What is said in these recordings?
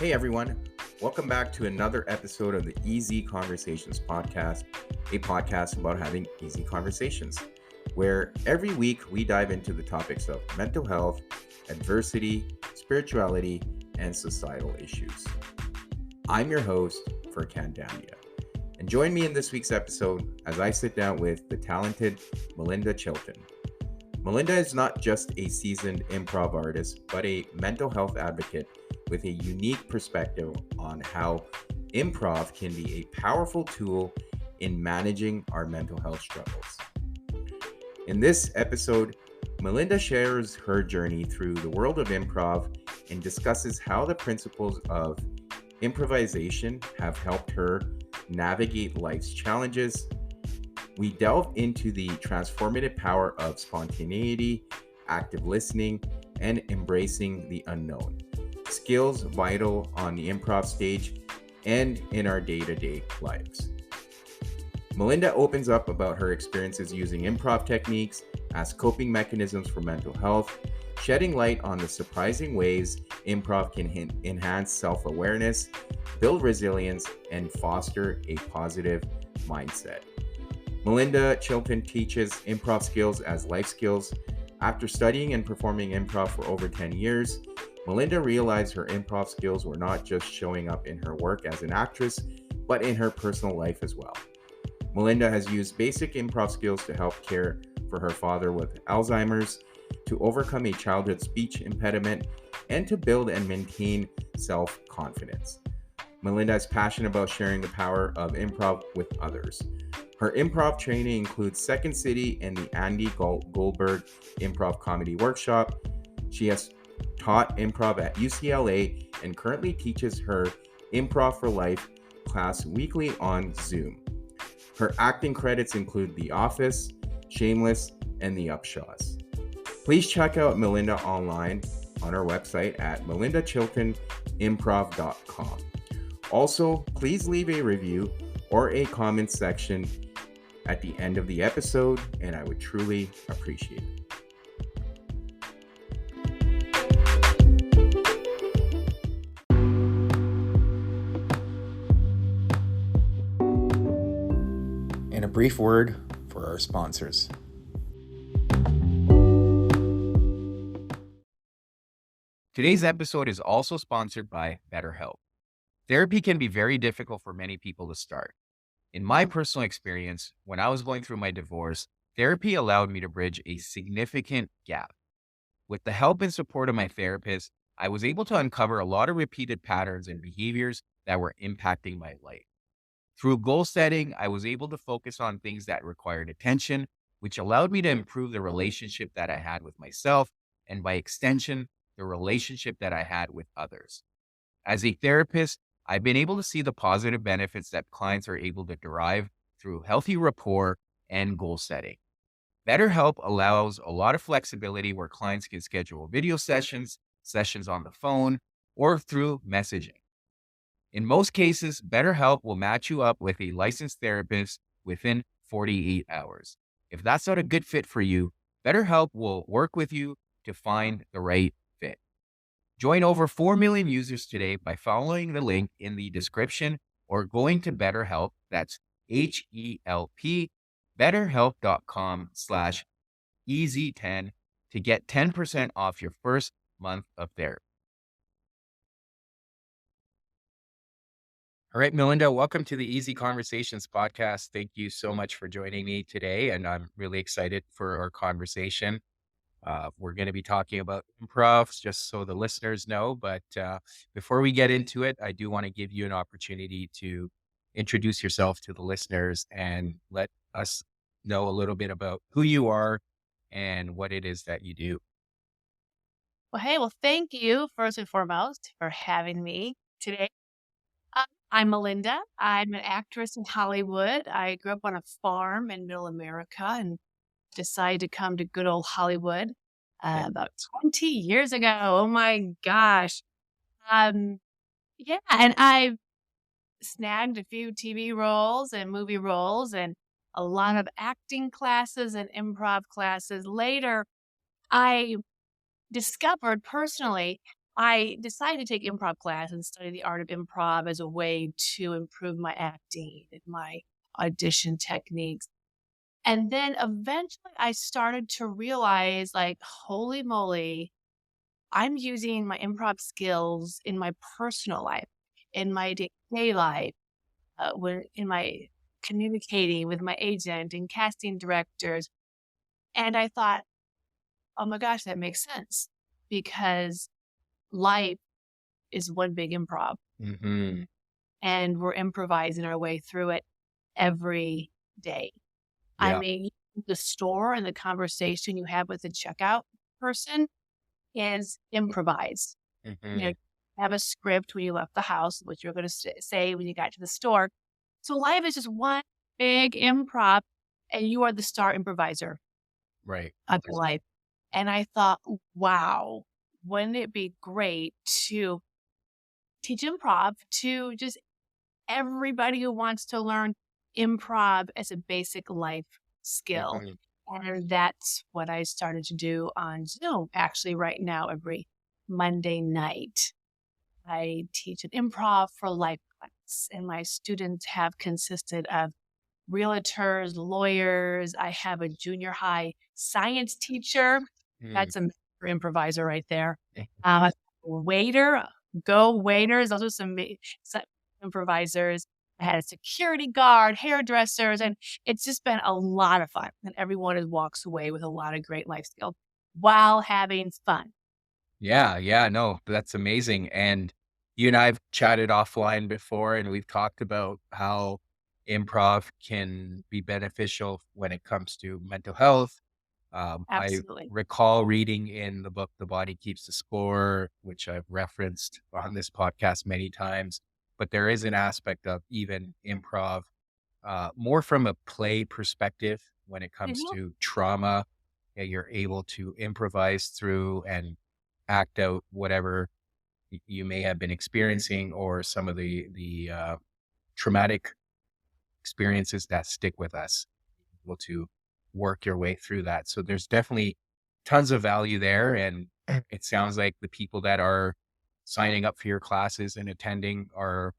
Hey everyone, welcome back to another episode of the Easy Conversations podcast, a podcast about having easy conversations, where every week we dive into the topics of mental health, adversity, spirituality, and societal issues. I'm your host, Furkhan Dandia, and join me in this week's episode as I sit down with the talented Melinda Chilton. Melinda is not just a seasoned improv artist, but a mental health advocate with a unique perspective on how improv can be a powerful tool in managing our mental health struggles. In this episode, Melinda shares her journey through the world of improv and discusses how the principles of improvisation have helped her navigate life's challenges. We delve into the transformative power of spontaneity, active listening, and embracing the unknown, skills vital on the improv stage and in our day-to-day lives. Melinda opens up about her experiences using improv techniques as coping mechanisms for mental health, shedding light on the surprising ways improv can enhance self-awareness, build resilience, and foster a positive mindset. Melinda Chilton teaches improv skills as life skills. After studying and performing improv for over 10 years, Melinda realized her improv skills were not just showing up in her work as an actress, but in her personal life as well. Melinda has used basic improv skills to help care for her father with Alzheimer's, to overcome a childhood speech impediment, and to build and maintain self-confidence. Melinda is passionate about sharing the power of improv with others. Her improv training includes Second City and the Andy Goldberg Improv Comedy Workshop. She has taught improv at UCLA and currently teaches her Improv for Life class weekly on Zoom. Her acting credits include The Office, Shameless, and The Upshaws. Please check out Melinda online on her website at melindachiltonimprov.com. Also, please leave a review or a comment section at the end of the episode, and I would truly appreciate it. And a brief word for our sponsors. Today's episode is also sponsored by BetterHelp. Therapy can be very difficult for many people to start. In my personal experience, when I was going through my divorce, therapy allowed me to bridge a significant gap. With the help and support of my therapist, I was able to uncover a lot of repeated patterns and behaviors that were impacting my life. Through goal setting, I was able to focus on things that required attention, which allowed me to improve the relationship that I had with myself, and by extension, the relationship that I had with others. As a therapist, I've been able to see the positive benefits that clients are able to derive through healthy rapport and goal setting. BetterHelp allows a lot of flexibility where clients can schedule video sessions, sessions on the phone, or through messaging. In most cases, BetterHelp will match you up with a licensed therapist within 48 hours. If that's not a good fit for you, BetterHelp will work with you to find the right fit. Join over 4 million users today by following the link in the description or going to BetterHelp, that's HELP, betterhelp.com/easy10 to get 10% off your first month of therapy. All right, Melinda, welcome to the Easy Conversations podcast. Thank you so much for joining me today, and I'm really excited for our conversation. We're going to be talking about improv, just so the listeners know. But before we get into it, I do want to give you an opportunity to introduce yourself to the listeners and let us know a little bit about who you are and what it is that you do. Well, thank you first and foremost for having me today. I'm Melinda. I'm an actress in Hollywood. I grew up on a farm in middle America and decided to come to good old Hollywood about 20 years ago. Oh my gosh. And I snagged a few TV roles and movie roles and a lot of acting classes and improv classes. Later, I discovered personally I decided to take improv class and study the art of improv as a way to improve my acting and my audition techniques. And then eventually I started to realize, like, holy moly, I'm using my improv skills in my personal life, in my day-to-day life, when in my communicating with my agent and casting directors. And I thought, oh my gosh, that makes sense because life is one big improv Hmm. and we're improvising our way through it every day. I Yeah. mean, the store and the conversation you have with the checkout person is improvised. You know, Hmm. have a script when you left the house, what you're going to say when you got to the store. So life is just one big improv, and you are the star improviser Right. of your life. And I thought, wow, wouldn't it be great to teach improv to just everybody who wants to learn improv as a basic life skill? Hmm. And that's what I started to do on Zoom actually right now every Monday night. I teach an improv for life class, and my students have consisted of realtors, lawyers. I have a junior high science teacher. Mm. That's a master improviser right there. A waiter, go waiters. Those are some improvisers. I had a security guard, hairdressers, and it's just been a lot of fun. And everyone walks away with a lot of great life skills while having fun. Yeah, yeah, no, that's amazing. And you and I've chatted offline before, and we've talked about how improv can be beneficial when it comes to mental health. I Absolutely. recall reading in the book The Body Keeps the Score, which I've referenced on this podcast many times. But there is an aspect of even improv, more from a play perspective when it comes Mhm. to trauma. Yeah, you're able to improvise through and act out whatever you may have been experiencing, or some of the traumatic experiences that stick with us, able to work your way through that. So there's definitely tons of value there. And it sounds like the people that are signing up for your classes and attending are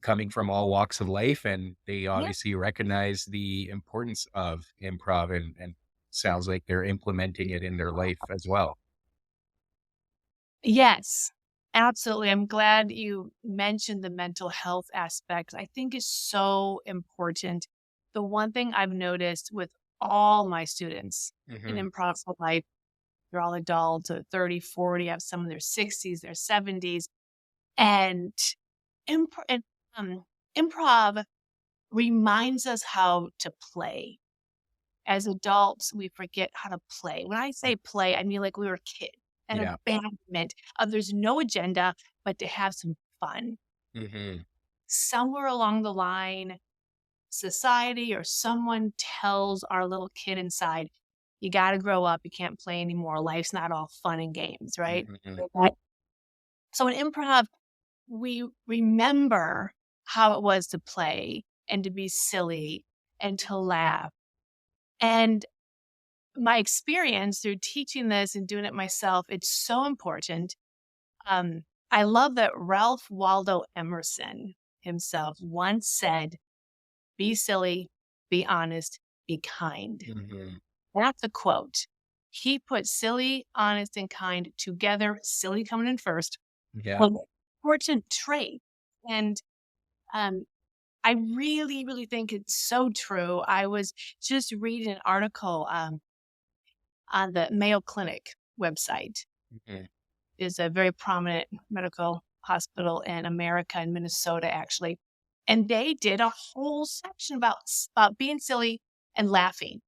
coming from all walks of life, and they Yeah. obviously recognize the importance of improv, and sounds like they're implementing it in their life as well. Yes, absolutely. I'm glad you mentioned the mental health aspect. I think is so important. The one thing I've noticed with all my students in Hmm. improv for life, they're all adults, 30, 40, have some in their 60s, their 70s. And, impro- and improv reminds us how to play. As adults, we forget how to play. When I say play, I mean like we were kids, an Yeah. abandonment of there's no agenda, but to have some fun. Hmm. Somewhere along the line, society or someone tells our little kid inside, you got to grow up. You can't play anymore. Life's not all fun and games, right? Hmm. Right. So in improv, we remember how it was to play and to be silly and to laugh. And my experience through teaching this and doing it myself, it's so important. I love that Ralph Waldo Emerson himself once said, be silly, be honest, be kind. Hmm. That's a quote. He put silly, honest, and kind together, silly coming in first, Yeah. an important trait. And um, I really, really think it's so true. I was just reading an article on the Mayo Clinic website. Hmm. Is a very prominent medical hospital in America, in Minnesota, actually. And they did a whole section about being silly and laughing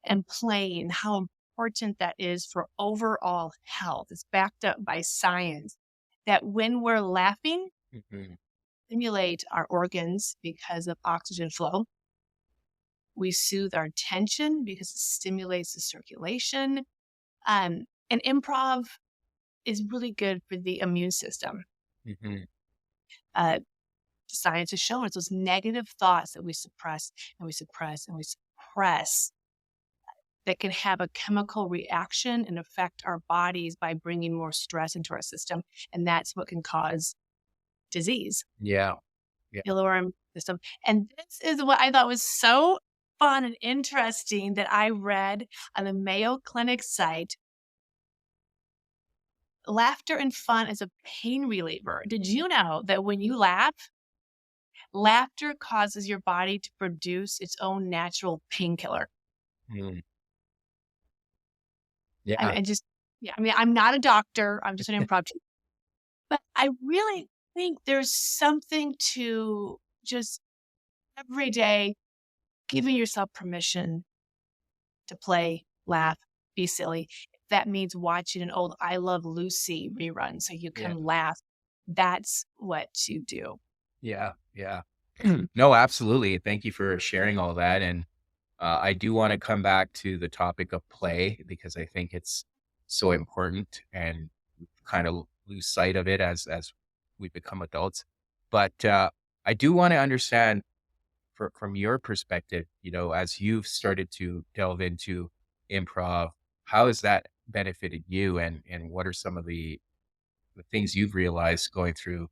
and playing, how important that is for overall health. It's backed up by science that when we're laughing, Hmm. stimulate our organs because of oxygen flow. We soothe our tension because it stimulates the circulation. And improv is really good for the immune system. Hmm. Uh, Science has shown us those negative thoughts that we suppress and we suppress and we suppress, that can have a chemical reaction and affect our bodies by bringing more stress into our system. And that's what can cause disease, Yeah. Yeah. ileum system. And this is what I thought was so fun and interesting that I read on the Mayo Clinic site. Laughter and fun is a pain reliever. Did you know that when you laugh, laughter causes your body to produce its own natural painkiller? Mm. I Yeah. just, yeah, I mean, I'm not a doctor. I'm just an improv teacher, but I really think there's something to just every day giving yourself permission to play, laugh, be silly. If that means watching an old I Love Lucy rerun so you Yeah. can laugh, that's what you do. Yeah. Yeah. No, absolutely. Thank you for sharing all that. And I do want to come back to the topic of play because I think it's so important and we kind of lose sight of it as we become adults. But I do want to understand from your perspective, as you've started to delve into improv, how has that benefited you and what are some of the things you've realized going through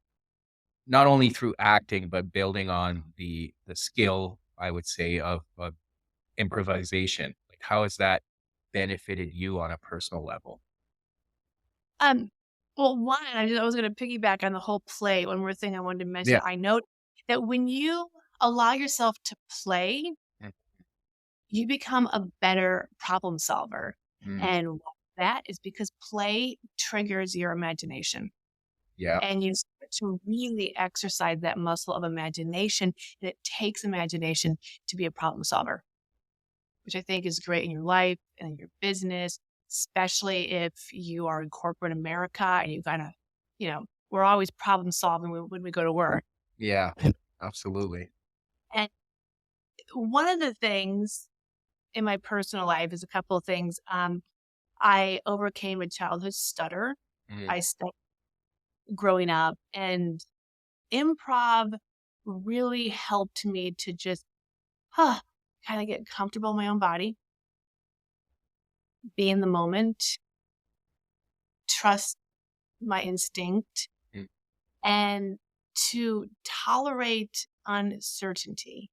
not only through acting, but building on the skill, I would say, of improvisation. Like, how has that benefited you on a personal level? Um, well, one, I was gonna piggyback on the whole play. One more thing I wanted to mention. Yeah. I note that when you allow yourself to play, Mm, you become a better problem solver. mm, And that is because play triggers your imagination. yeah. And you start to really exercise that muscle of imagination. And it takes imagination to be a problem solver, which I think is great in your life and in your business, especially if you are in corporate America and you kind of, we're always problem solving when we go to work. Yeah. Absolutely. And one of the things in my personal life is a couple of things. I overcame a childhood stutter. Mm, I stuttered growing up, and improv really helped me to just kind of get comfortable in my own body, be in the moment, trust my instinct, mm, and to tolerate uncertainty.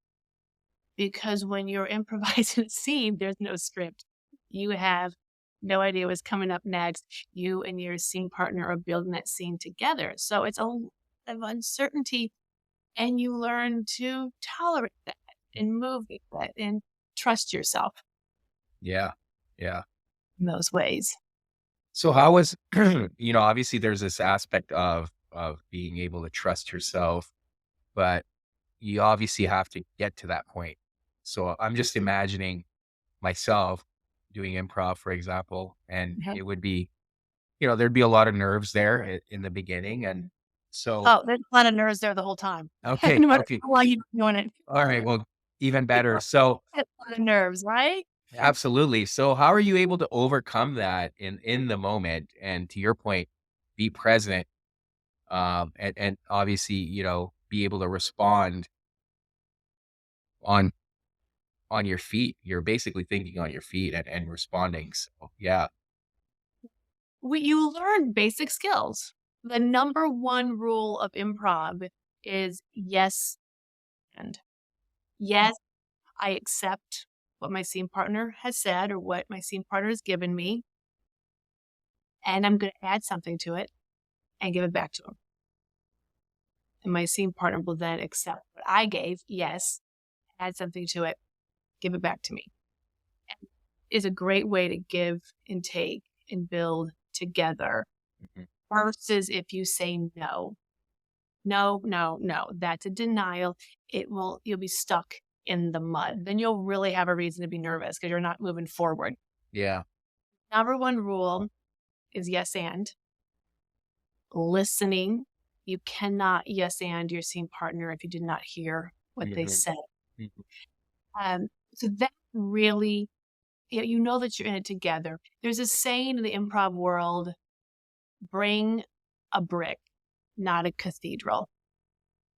Because when you're improvising a scene, there's no script. You have no idea what's coming up next. You and your scene partner are building that scene together. So it's a lot of uncertainty, and you learn to tolerate that and move with it and trust yourself yeah. Yeah. in those ways. So how was obviously there's this aspect of being able to trust yourself, but you obviously have to get to that point. So I'm just imagining myself doing improv, for example, and Mhm. it would be, there'd be a lot of nerves there in the beginning. And so, Oh, there's a lot of nerves there the whole time. okay, No matter okay. how long you've been doing it. All right. Well, even better. So A lot of nerves, right? absolutely. So how are you able to overcome that in the moment? And to your point, be present, and obviously, be able to respond on on your feet. You're basically thinking on your feet and responding. So yeah. You learn basic skills. The number one rule of improv is yes and. Yes, I accept what my scene partner has said or what my scene partner has given me, and I'm gonna add something to it and give it back to him. And my scene partner will then accept what I gave, yes, add something to it, give it back to me. Is a great way to give and take and build together Mhm. versus if you say no. No, no, no. That's a denial. You'll be stuck in the mud. Then you'll really have a reason to be nervous because you're not moving forward. Yeah. Number one rule is yes and listening. You cannot yes and your scene partner if you did not hear what they Mhm. said. Mhm. So that really, you know that you're in it together. There's a saying in the improv world: bring a brick, not a cathedral.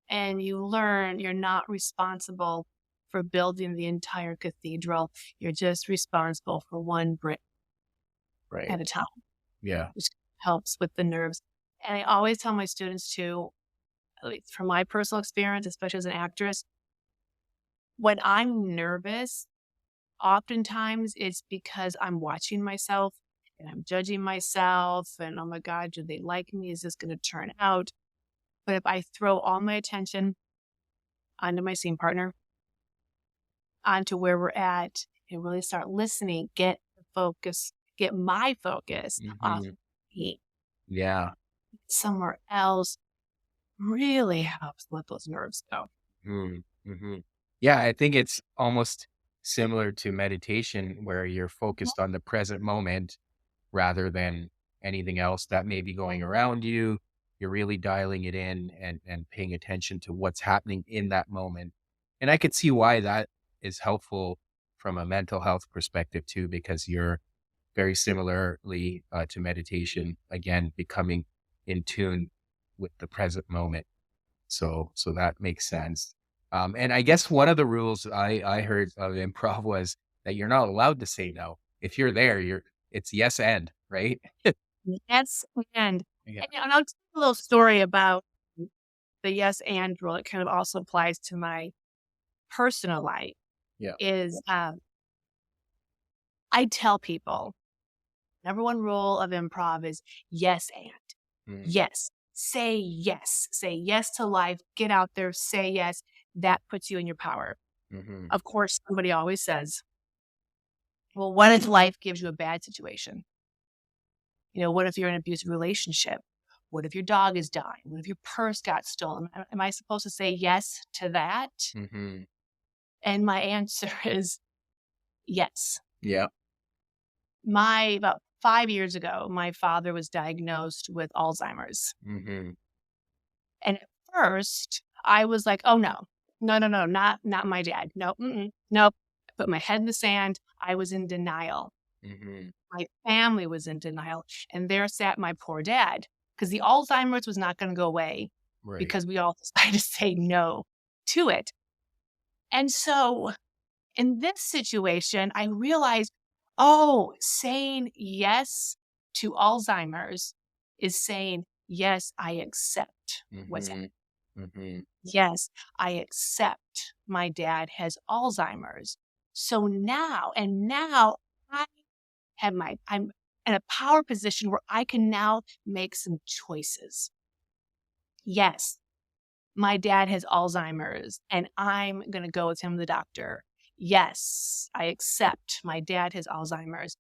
And you learn you're not responsible for building the entire cathedral. You're just responsible for one brick Right. at a time, Yeah. which helps with the nerves. And I always tell my students too, at least from my personal experience, especially as an actress, when I'm nervous, oftentimes it's because I'm watching myself and I'm judging myself and, oh my God, do they like me? Is this going to turn out? But if I throw all my attention onto my scene partner, onto where we're at, and really start listening, get my focus off Hmm. me Yeah. somewhere else, really helps let those nerves go. Mm-hmm. Yeah. I think it's almost similar to meditation where you're focused on the present moment rather than anything else that may be going around you. You're really dialing it in and paying attention to what's happening in that moment. And I could see why that is helpful from a mental health perspective too, because you're very similarly to meditation, again, becoming in tune with the present moment. So that makes sense. And I guess one of the rules I heard of improv was that you're not allowed to say no. If you're there, it's yes and, right? Yes, and Yeah. and I'll tell you a little story about the yes and rule. It kind of also applies to my personal life. Yeah. Is I tell people number one rule of improv is yes and Mm, yes. Say yes. Say yes to life. Get out there. Say yes. That puts you in your power. mhm, Of course, somebody always says, well, what if life gives you a bad situation? What if you're in an abusive relationship? What if your dog is dying? What if your purse got stolen? Am I supposed to say yes to that? mhm. And my answer is yes. Yeah. About 5 years ago, my father was diagnosed with Alzheimer's. Mhm, And at first, I was like, "Oh, no. No, no, no, not my dad. No, mm-mm, nope." I put my head in the sand. I was in denial. mhm. My family was in denial, and there sat my poor dad, because the Alzheimer's was not gonna go away Right. because we all decided to say no to it. And so, in this situation, I realized, oh, saying yes to Alzheimer's is saying, "Yes, I accept what's Mhm, mhm. Yes, I accept my dad has Alzheimer's. So now I'm in a power position where I can now make some choices. Yes, my dad has Alzheimer's and I'm going to go with him to the doctor. Yes, I accept my dad has Alzheimer's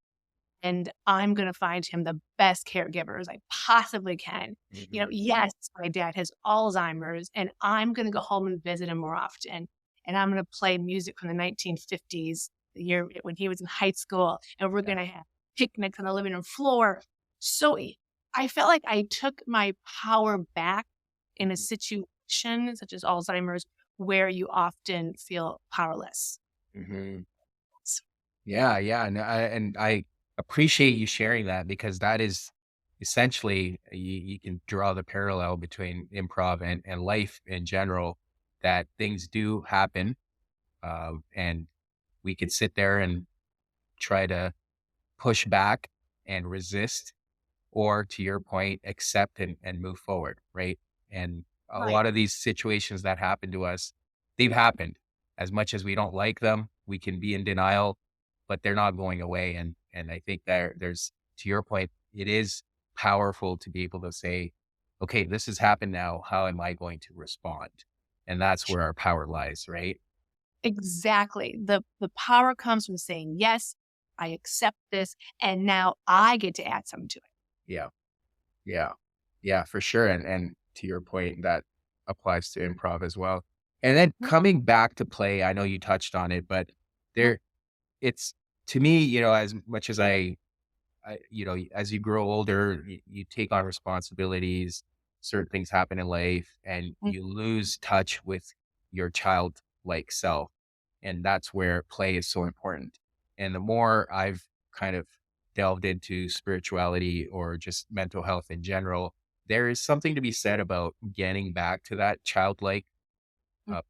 and I'm going to find him the best caregivers I possibly can. Mhm. Yes, my dad has Alzheimer's, and I'm going to go home and visit him more often. And I'm going to play music from the 1950s, the year when he was in high school, and we're Yeah. going to have picnics on the living room floor. So I felt like I took my power back in a Mhm, situation such as Alzheimer's, where you often feel powerless. mhm. Yeah, yeah, and I appreciate you sharing that because that is essentially you can draw the parallel between improv and life in general, that things do happen, and we could sit there and try to push back and resist, or to your point, accept and move forward, right? And a Right. lot of these situations that happen to us, they've happened. As much as we don't like them, we can be in denial, but they're not going away. And I think there's, to your point, it is powerful to be able to say, okay, this has happened now. How am I going to respond? And that's where our power lies, right? Exactly. The power comes from saying, "Yes, I accept this, and now I get to add something to it." Yeah. Yeah. Yeah, for sure. And to your point, that applies to improv as well. And then Mhm. coming back to play, I know you touched on it, but Yep. there it's to me, as much as as you grow older, you take on responsibilities, certain things happen in life, and Mm. you lose touch with your childlike self. And that's where play is so important. And the more I've kind of delved into spirituality or just mental health in general, there is something to be said about getting back to that childlike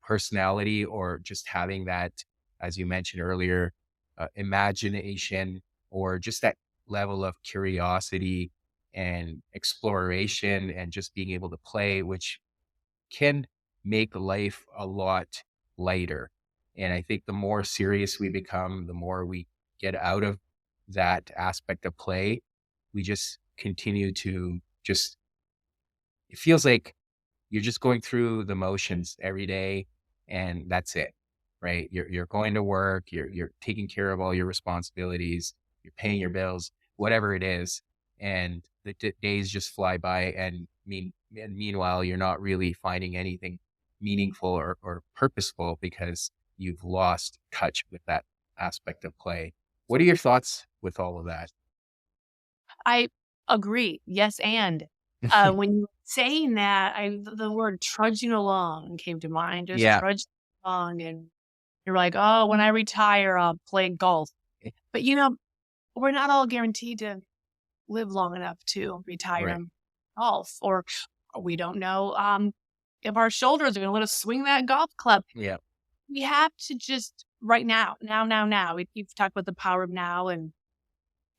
personality, or just having that, as you mentioned earlier, imagination, or just that level of curiosity and exploration, and just being able to play, which can make life a lot lighter. And I think the more serious we become, the more we get out of that aspect of play, we just continue to just, it feels like you're just going through the motions every day, and that's it, right? You're going to work, you're taking care of all your responsibilities, you're paying your bills, whatever it is, and the days just fly by. And meanwhile, you're not really finding anything meaningful or purposeful, because you've lost touch with that aspect of play. What are your thoughts with all of that? I agree. Yes, and when you were saying that, the word trudging along came to mind. Just Yeah. trudging along, and you're like, oh, when I retire, I'll play golf. Eh, But we're not all guaranteed to live long enough to retire right. in golf, or we don't know if our shoulders are going to let us swing that golf club. Yeah. We have to just right now. You've talked about the power of now, and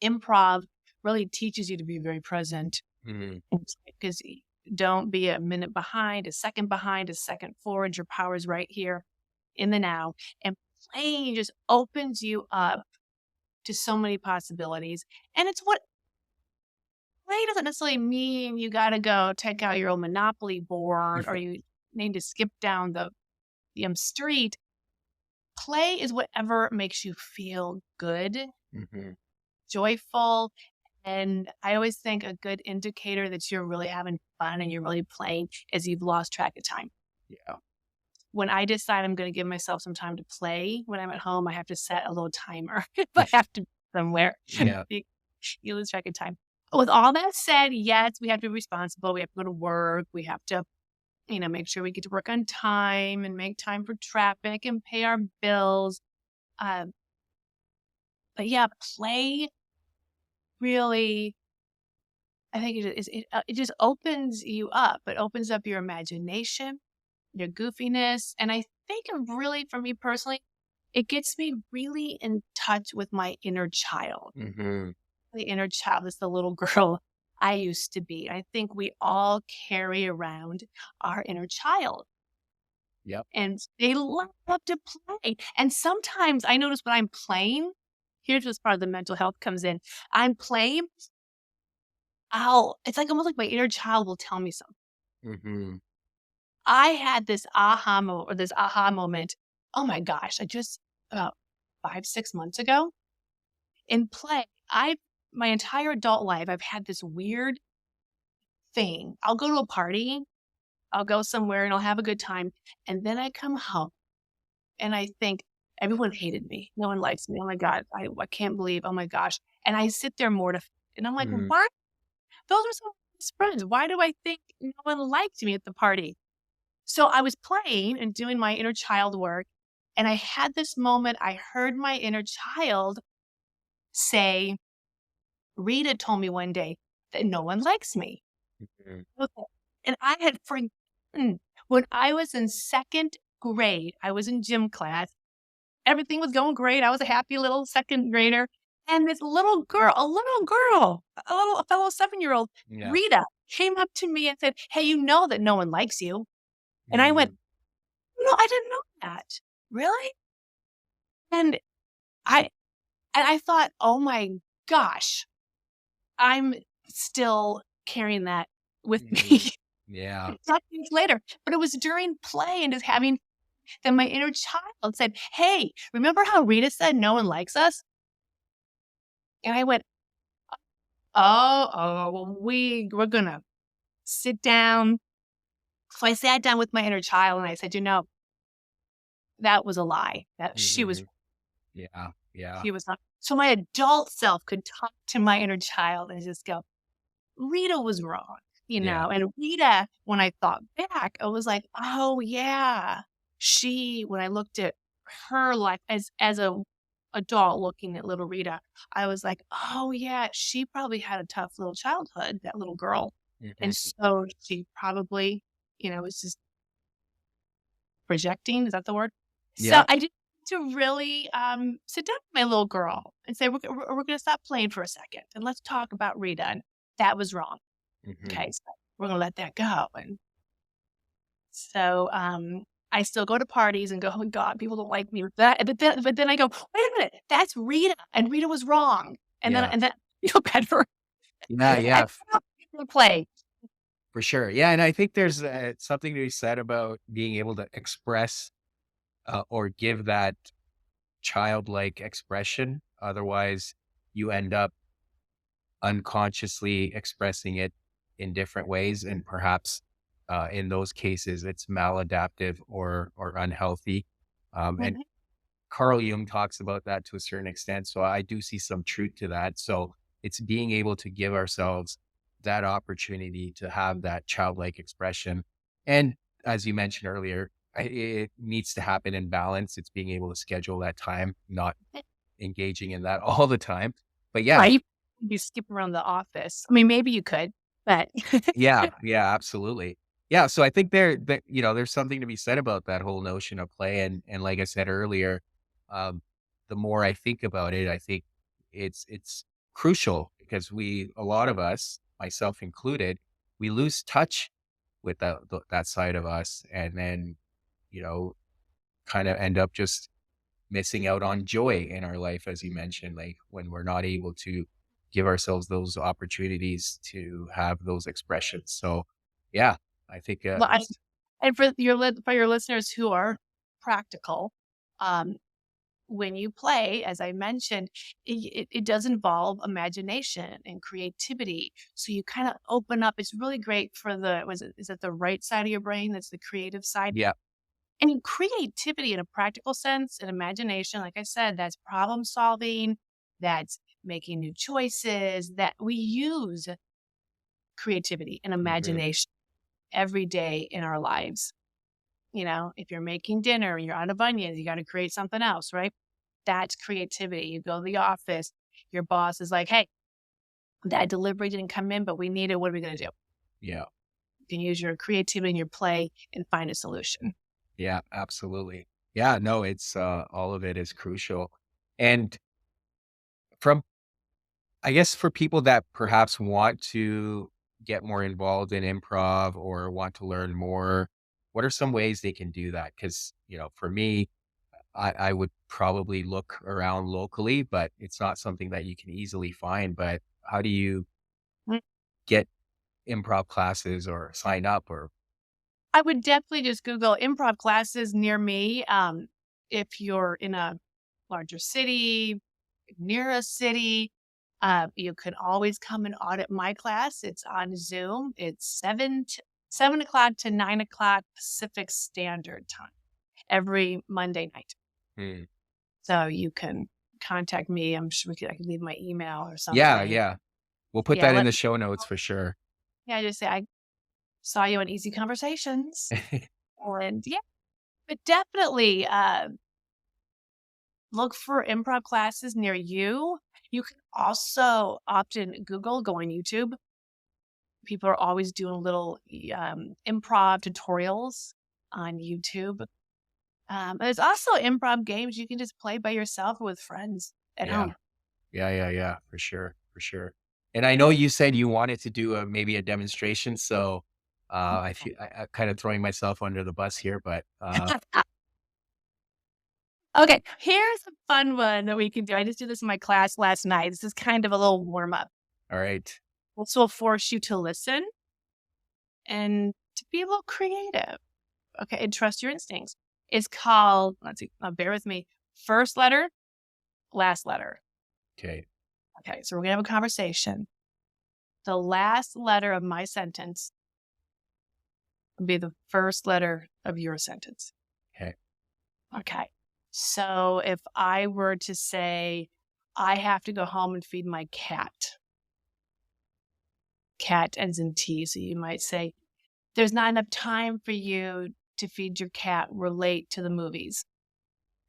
improv really teaches you to be very present, Mhm. because don't be a minute behind, a second forward. Your power is right here in the now. And playing just opens you up to so many possibilities. And it's what play doesn't necessarily mean you got to go take out your old Monopoly board, or you need to skip down the street. Play is whatever makes you feel good, Mhm. joyful. And I always think a good indicator that you're really having fun and you're really playing is you've lost track of time. Yeah. When I decide I'm going to give myself some time to play when I'm at home, I have to set a little timer if I have to be somewhere. Yeah. you, you lose track of time. With all that said, yes, we have to be responsible. We have to go to work. We have to, make sure we get to work on time and make time for traffic and pay our bills. Um, but yeah, play really, I think it just opens you up. It opens up your imagination, your goofiness, and I think really, for me personally, it gets me really in touch with my inner child. Mhm. The inner child is the little girl I used to be. I think we all carry around our inner child, Yep. and they love to play. And sometimes I notice when I'm playing, here's what's part of the mental health comes in. I'm playing, it's like almost like my inner child will tell me something. Mhm. I had this aha moment. Oh my gosh, I just about 5, 6 months ago in play, my entire adult life, I've had this weird thing. I'll go to a party, I'll go somewhere and I'll have a good time. And then I come home and I think everyone hated me. No one likes me. Oh my God. I can't believe, oh my gosh. And I sit there mortified and I'm like, Mhm. why? Those are some best friends. Why do I think no one liked me at the party? So I was playing and doing my inner child work. And I had this moment. I heard my inner child say, Rita told me one day that no one likes me. Mhm. Okay. And I had forgotten when I was in second grade, I was in gym class. Everything was going great. I was a happy little second grader. And this a fellow 7-year-old, Yeah. Rita, came up to me and said, hey, you know that no one likes you. And I went, Mhm. no, I didn't know that. Really? And I I thought, oh my gosh, I'm still carrying that with me. Mhm. Yeah. Decades later, but it was during play and just having then my inner child said, "Hey, remember how Rita said no one likes us?" And I went, well, we're gonna sit down." So I sat down with my inner child and I said, that was a lie. That Mhm. Yeah. Yeah. she was not. So my adult self could talk to my inner child and just go, Rita was wrong, Yeah. and Rita, when I thought back, I was like, oh yeah, when I looked at her life as a adult looking at little Rita, I was like, oh yeah, she probably had a tough little childhood, that little girl. And Mhm. so she probably, was just projecting. Is that the word? So Yeah. I just to really sit down with my little girl and say, we're going to stop playing for a second and let's talk about Rita. And that was wrong. Hmm. Okay. So we're going to let that go. And so I still go to parties and go, oh God, people don't like me with that. But then I go, wait a minute, that's Rita. And Rita was wrong. Yeah. And then I feel better. Yeah. And Yeah. play. For sure. Yeah. And I think there's something to be said about being able to express or give that childlike expression. Otherwise, you end up unconsciously expressing it in different ways. And perhaps in those cases, it's maladaptive or unhealthy. And Mhm. Carl Jung talks about that to a certain extent. So I do see some truth to that. So it's being able to give ourselves that opportunity to have that childlike expression. And as you mentioned earlier, it needs to happen in balance. It's being able to schedule that time, not engaging in that all the time. But yeah, Right. You skip around the office. I mean, maybe you could, but yeah, yeah, absolutely. Yeah, so I think there's something to be said about that whole notion of play, and like I said earlier, um, the more I think about it, I think it's crucial because a lot of us, myself included, we lose touch with that side of us, and then you know, kind of end up just missing out on joy in our life, as you mentioned, like when we're not able to give ourselves those opportunities to have those expressions. So, yeah, I think well, it's and for your listeners who are practical, um, when you play, as I mentioned, it does involve imagination and creativity. So you kind of open up. It's really great for is it the right side of your brain? That's the creative side. yeah, And creativity in a practical sense and imagination, like I said, that's problem solving, that's making new choices, that we use creativity and mhm, imagination every day in our lives. You know, if you're making dinner and you're out of onions, you got to create something else, right? That's creativity. You go to the office, your boss is like, hey, that delivery didn't come in, but we need it. What are we going to do? yeah, You can use your creativity and your play and find a solution. yeah, absolutely. Yeah, no, it's all of it is crucial. And from I guess for people that perhaps want to get more involved in improv or want to learn more, what are some ways they can do that? Because, for me, I would probably look around locally, but it's not something that you can easily find. But how do you Mm. get improv classes or sign up or I would definitely just Google improv classes near me. If you're in a larger city, near a city, you can always come and audit my class. It's on Zoom. It's 7 o'clock to 9 o'clock Pacific Standard Time every Monday night. Hmm. So you can contact me. I'm sure I can leave my email or Yeah, something. yeah. We'll put Yeah, that in the show notes for sure. just say I saw you on Easy Conversations, and yeah, but definitely look for improv classes near you. You can also often Google, go on YouTube. People are always doing little improv tutorials on YouTube. There's also improv games you can just play by yourself or with friends at Yeah. home. Yeah, yeah, yeah, for sure, for sure. And I know you said you wanted to do maybe a demonstration, so I feel I kind of throwing myself under the bus here, but Okay, here's a fun one that we can do. I just did this in my class last night. This is kind of a little warm up. all right, This will force you to listen and to be a little creative. Okay, and trust your instincts. It's called, let's see, bear with me. First letter, last letter. okay, Okay, so we're gonna have a conversation. The last letter of my sentence will be the first letter of your sentence. okay, Okay. So if I were to say, I have to go home and feed my cat, cat ends in T. So you might say, there's not enough time for you to feed your cat. We're late to the movies.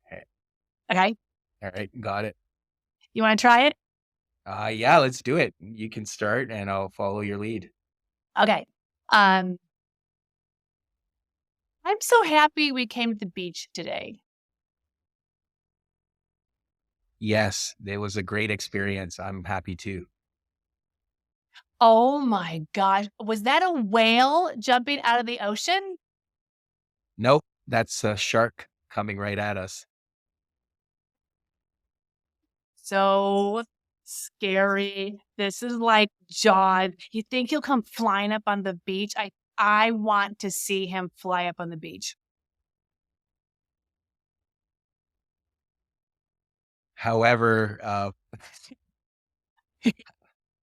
okay, Okay. all right, got it. You want to try it? Yeah, let's do it. You can start, and I'll follow your lead. Okay. I I'm so happy we came to the beach today. Yes, it was a great experience. I'm happy too. Oh my gosh. Was that a whale jumping out of the ocean? Nope, that's a shark coming right at us. So scary. This is like Jaws. You think he'll come flying up on the beach? I want to see him fly up on the beach. However, Yeah.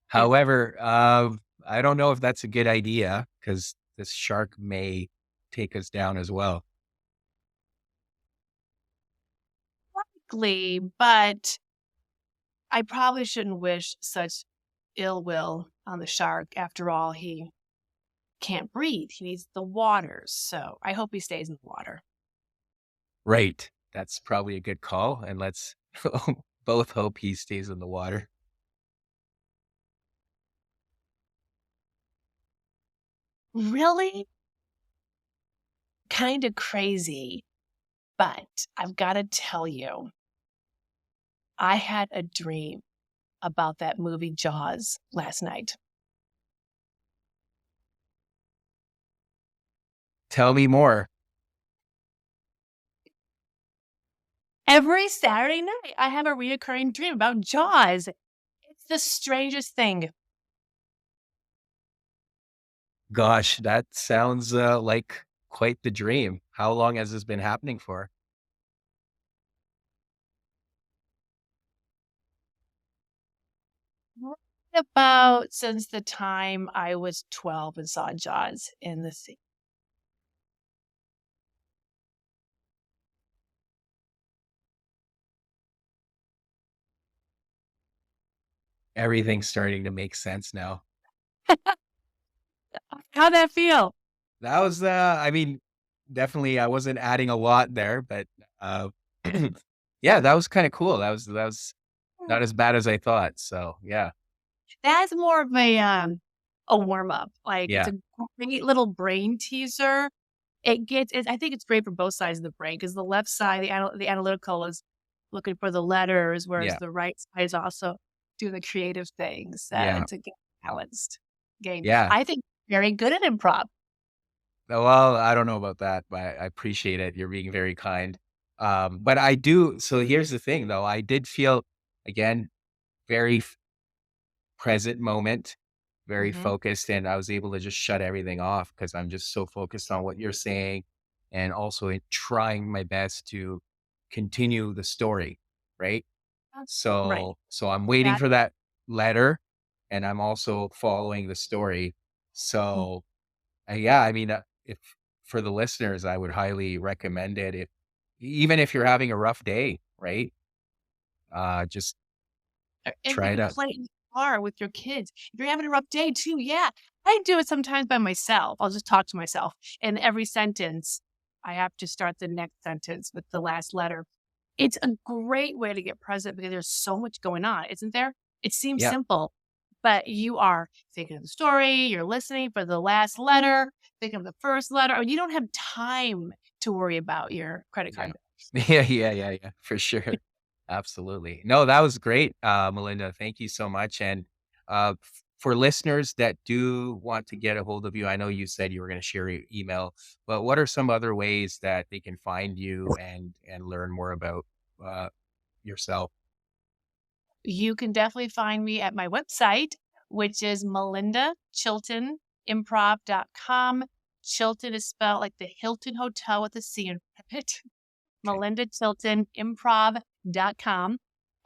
however, I don't know if that's a good idea because this shark may take us down as well. Likely, but I probably shouldn't wish such ill will on the shark. After all, he can't breathe. He needs the water. So I hope he stays in the water. Right. That's probably a good call. And let's both hope he stays in the water. Really? Kind of crazy. But I've got to tell you, I had a dream about that movie Jaws last night. Tell me more. Every Saturday night, I have a reoccurring dream about Jaws. It's the strangest thing. Gosh, that sounds like quite the dream. How long has this been happening for? Right about since the time I was 12 and saw Jaws in the sea. Everything's starting to make sense now. How'd that feel? That was, I mean, definitely I wasn't adding a lot there, but, uh, yeah, that was kinda cool. That was not as bad as I thought. So, yeah. That's more of a warm up. Like it's Yeah. a great little brain teaser. I think it's great for both sides of the brain because the left side, the analytical is looking for the letters, whereas Yeah. the right side is also doing the creative things, Yeah. to get balanced game. Yeah. I think very good at improv. Well, I don't know about that, but I appreciate it. You're being very kind. But I do so here's the thing, though. I did feel, again, very present moment, very Mhm. focused, and I was able to just shut everything off because 'cause I'm just so focused on what you're saying and also in trying my best to continue the story, right? Right. So I'm waiting That for that letter, and I'm also following the story. mm, So, yeah, I mean, if for the listeners, I would highly recommend it if even if you're having a rough day, right? Just and you try it can out. play it in the car with your kids. If you're having a rough day too, yeah. I do it sometimes by myself. I'll just talk to myself. And every sentence, I have to start the next sentence with the last letter. It's a great way to get present because there's so much going on, isn't there? It seems Yeah. simple, but you are thinking of the story, you're listening for the last letter, thinking of the first letter. You don't have time to worry about your credit Yeah. card Yeah, for sure. Absolutely. No, that was great, Melinda. Thank you so much. And for listeners that do want to get a hold of you, I know you said you were going to share your email, but what are some other ways that they can find you and learn more about uh, yourself? You can definitely find me at my website, which is Melinda Chilton improv.com. Chilton is spelled like the Hilton Hotel with a C in front of it. Okay, Melinda Chilton improv.com.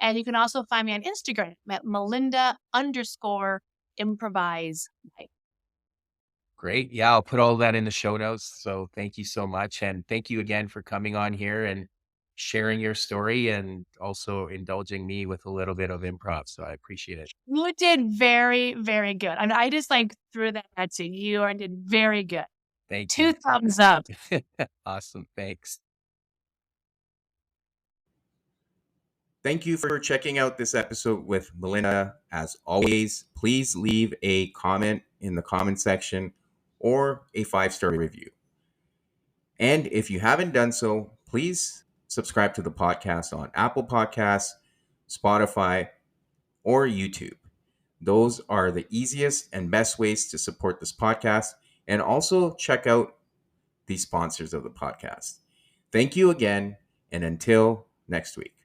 And you can also find me on Instagram at Melinda underscore improvise. great. Yeah, I'll put all that in the show notes. So thank you so much. And thank you again for coming on here and sharing your story and also indulging me with a little bit of improv. So I appreciate it. You did very, very good. And I just like threw that at you. You are did very good. Thank Two you. thumbs up. Awesome. Thanks. Thank you for checking out this episode with Melinda. As always, please leave a comment in the comment section or a 5-star review. And if you haven't done so, please subscribe to the podcast on Apple Podcasts, Spotify, or YouTube. Those are the easiest and best ways to support this podcast. And also check out the sponsors of the podcast. Thank you again, and until next week.